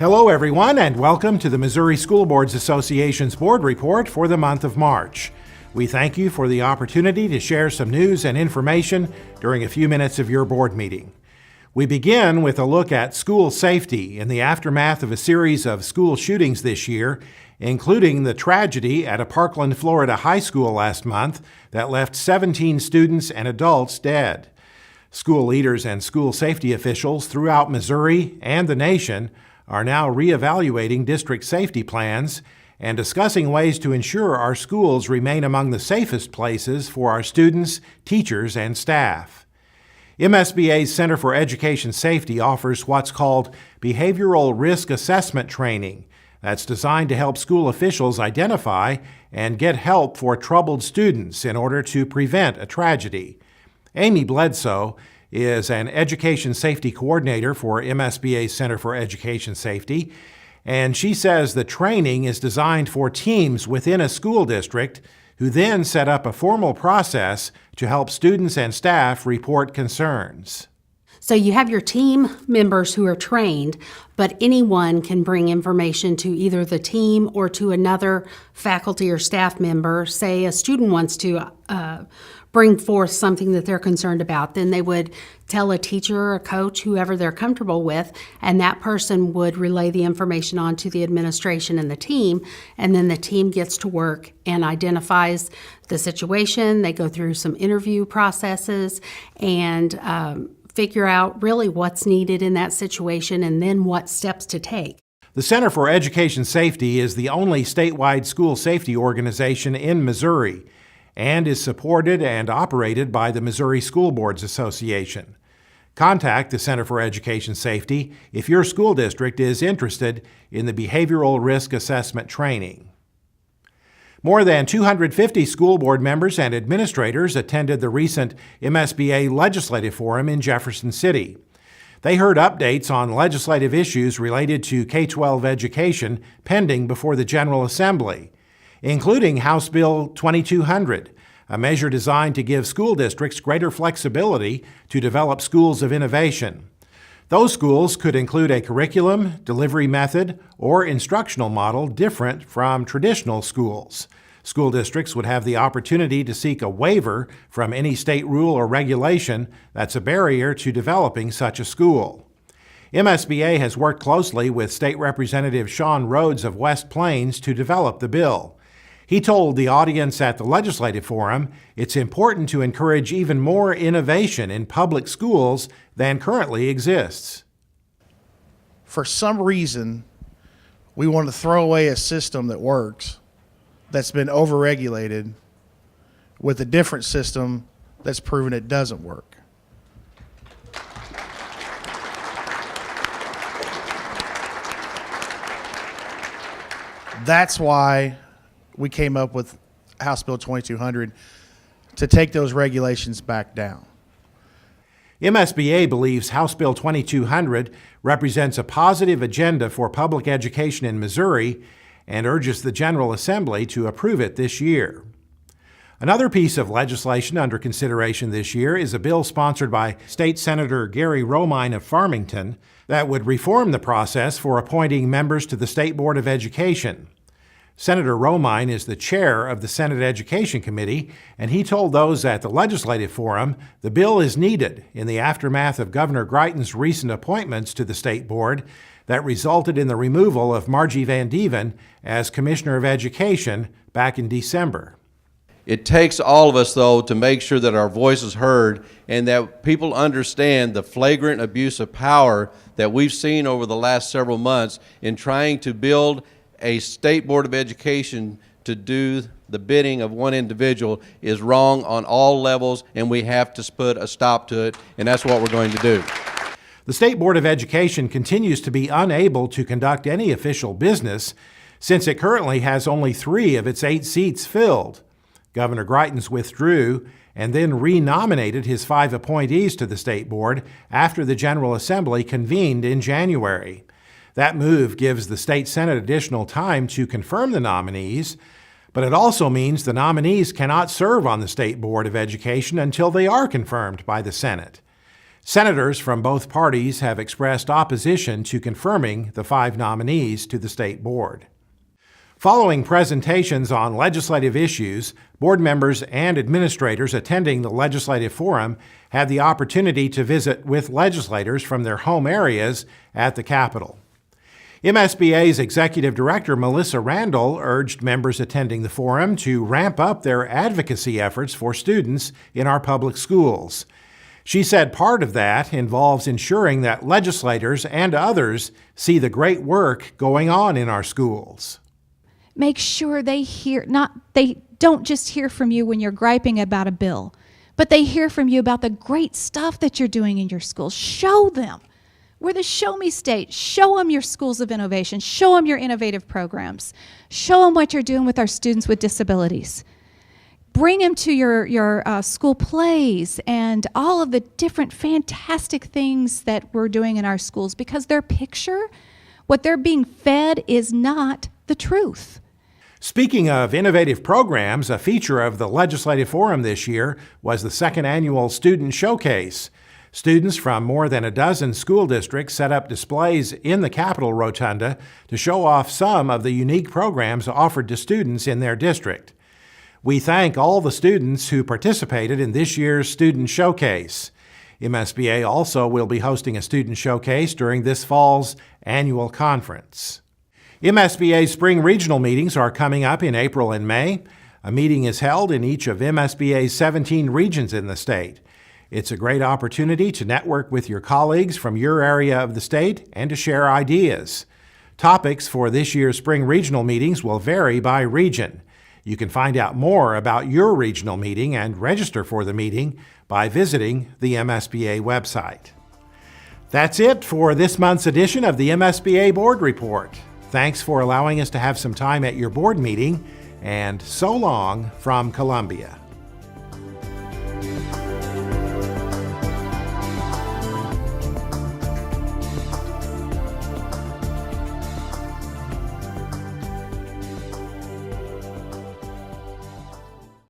Hello, everyone, and welcome to the Missouri School Boards Association's Board Report for the month of March. We thank you for the opportunity to share some news and information during a few minutes of your board meeting. We begin with a look at school safety in the aftermath of a series of school shootings this year, including the tragedy at a Parkland, Florida high school last month that left 17 students and adults dead. School leaders and school safety officials throughout Missouri and the nation are now reevaluating district safety plans and discussing ways to ensure our schools remain among the safest places for our students, teachers, and staff. MSBA's Center for Education Safety offers what's called behavioral risk assessment training that's designed to help school officials identify and get help for troubled students in order to prevent a tragedy. Amy Bledsoe is an education safety coordinator for MSBA's Center for Education Safety, and she says the training is designed for teams within a school district who then set up a formal process to help students and staff report concerns. So you have your team members who are trained, but anyone can bring information to either the team or to another faculty or staff member. Say a student wants to bring forth something that they're concerned about, then they would tell a teacher or a coach, whoever they're comfortable with, and that person would relay the information on to the administration and the team, and then the team gets to work and identifies the situation. They go through some interview processes and figure out really what's needed in that situation and then what steps to take. The Center for Education Safety is the only statewide school safety organization in Missouri and is supported and operated by the Missouri School Boards Association. Contact the Center for Education Safety if your school district is interested in the behavioral risk assessment training. More than 250 school board members and administrators attended the recent MSBA Legislative Forum in Jefferson City. They heard updates on legislative issues related to K-12 education pending before the General Assembly, including House Bill 2200, a measure designed to give school districts greater flexibility to develop schools of innovation. Those schools could include a curriculum, delivery method, or instructional model different from traditional schools. School districts would have the opportunity to seek a waiver from any state rule or regulation that's a barrier to developing such a school. MSBA has worked closely with State Representative Sean Rhodes of West Plains to develop the bill. He told the audience at the Legislative Forum it's important to encourage even more innovation in public schools than currently exists. For some reason, we want to throw away a system that works, that's been overregulated, with a different system that's proven it doesn't work. That's why we came up with House Bill 2200 to take those regulations back down. MSBA believes House Bill 2200 represents a positive agenda for public education in Missouri and urges the General Assembly to approve it this year. Another piece of legislation under consideration this year is a bill sponsored by State Senator Gary Romine of Farmington that would reform the process for appointing members to the State Board of Education. Senator Romine is the chair of the Senate Education Committee, and he told those at the Legislative Forum the bill is needed in the aftermath of Governor Greitens' recent appointments to the State Board that resulted in the removal of Margie Van Dieven as Commissioner of Education back in December. It takes all of us, though, to make sure that our voice is heard and that people understand the flagrant abuse of power that we've seen over the last several months in trying to build a State Board of Education to do the bidding of one individual is wrong on all levels, and we have to put a stop to it, and that's what we're going to do. The State Board of Education continues to be unable to conduct any official business since it currently has only 3 of its 8 seats filled. Governor Greitens withdrew and then renominated his 5 appointees to the State Board after the General Assembly convened in January. That move gives the State Senate additional time to confirm the nominees, but it also means the nominees cannot serve on the State Board of Education until they are confirmed by the Senate. Senators from both parties have expressed opposition to confirming the 5 nominees to the state board. Following presentations on legislative issues, board members and administrators attending the Legislative Forum had the opportunity to visit with legislators from their home areas at the Capitol. MSBA's Executive Director Melissa Randall urged members attending the forum to ramp up their advocacy efforts for students in our public schools. She said part of that involves ensuring that legislators and others see the great work going on in our schools. Make sure they don't just hear from you when you're griping about a bill, but they hear from you about the great stuff that you're doing in your schools. Show them. We're the Show Me State. Show them your schools of innovation. Show them your innovative programs. Show them what you're doing with our students with disabilities. Bring them to your school plays and all of the different fantastic things that we're doing in our schools, because their picture, what they're being fed, is not the truth. Speaking of innovative programs, a feature of the Legislative Forum this year was the second annual Student Showcase. Students from more than a dozen school districts set up displays in the Capitol Rotunda to show off some of the unique programs offered to students in their district. We thank all the students who participated in this year's Student Showcase. MSBA also will be hosting a student showcase during this fall's annual conference. MSBA's spring regional meetings are coming up in April and May. A meeting is held in each of MSBA's 17 regions in the state. It's a great opportunity to network with your colleagues from your area of the state and to share ideas. Topics for this year's spring regional meetings will vary by region. You can find out more about your regional meeting and register for the meeting by visiting the MSBA website. That's it for this month's edition of the MSBA Board Report. Thanks for allowing us to have some time at your board meeting, and so long from Columbia.